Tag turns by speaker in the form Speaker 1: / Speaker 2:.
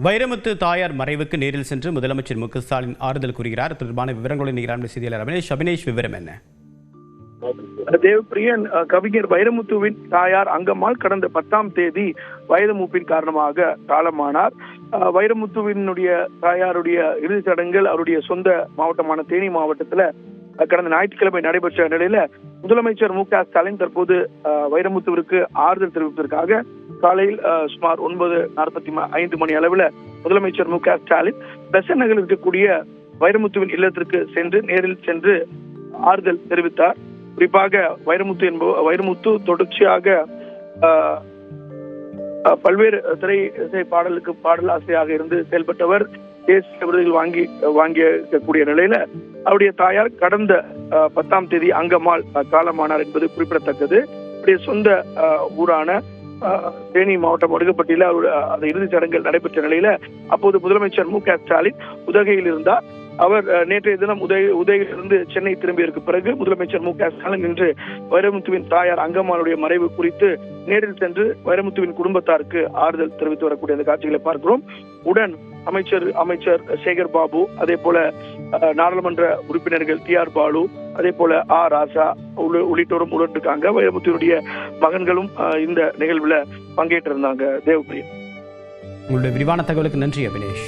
Speaker 1: வைரமுத்து தாயார் மறைவுக்கு நேரில் சென்று முதலமைச்சர் மு க ஸ்டாலின் ஆறுதல் கூறுகிறார். தொடர்பான விவரங்களுடன் நிகரான செய்தியாளர் அபினேஷ் விவரம் என்ன?
Speaker 2: தேவப்பிரியன், கவிஞர் வைரமுத்துவின் தாயார் அங்கம்மாள் கடந்த 10ஆம் தேதி வயது மூப்பின் காரணமாக காலமானார். வைரமுத்துவினுடைய தாயாருடைய இறுதிச் சடங்குகள் அவருடைய சொந்த மாவட்டமான தேனி மாவட்டத்துல கடந்த ஞாயிற்றுக்கிழமை நடைபெற்ற நிலையில முதலமைச்சர் மு க ஸ்டாலின் தற்போது வைரமுத்துவிற்கு ஆறுதல் தெரிவிப்பதற்காக காலையில் சுமார் 9:45 மணி அளவில் முதலமைச்சர் மு க ஸ்டாலின் பெசன்ட் நகரில் இருக்கக்கூடிய வைரமுத்துவின் இல்லத்திற்கு நேரில் சென்று ஆறுதல் தெரிவித்தார். குறிப்பாக வைரமுத்து தொடர்ச்சியாக பல்வேறு திரை பாடல் ஆசிரியராக இருந்து செயல்பட்டவர். தேசிய விருதுகள் வாங்கிய நிலையில அவருடைய தாயார் கடந்த 10ஆம் தேதி அங்கம்மாள் காலமானார் என்பது குறிப்பிடத்தக்கது. அவருடைய சொந்த ஊரான தேனி மாவட்டம் ஒடுக்கப்பட்டியில் அந்த இறுதிச் சடங்குகள் நடைபெற்ற நிலையில அப்போது முதலமைச்சர் மு க ஸ்டாலின் உதகையில் இருந்தார். அவர் நேற்றைய தினம் உதகையிலிருந்து சென்னை திரும்பியதற்கு பிறகு முதலமைச்சர் மு க ஸ்டாலின் இன்று வைரமுத்துவின் தாயார் அங்கம்மாளுடைய மறைவு குறித்து நேரில் சென்று வைரமுத்துவின் குடும்பத்தாருக்கு ஆறுதல் தெரிவித்து வரக்கூடிய அந்த காட்சிகளை பார்க்கிறோம். உடன் அமைச்சர் சேகர் பாபு, அதே போல நாடாளுமன்ற உறுப்பினர்கள் டி.ஆர். பாலு, அதே போல ராசா உள்ளிட்டோரும் உடன் இருக்காங்க. வைரமுத்துவினுடைய மகன்களும் இந்த நிகழ்வுல பங்கேற்றிருந்தாங்க. தேவப்பிரியன்,
Speaker 1: உங்களுடைய விரிவான தகவலுக்கு நன்றி அபினேஷ்.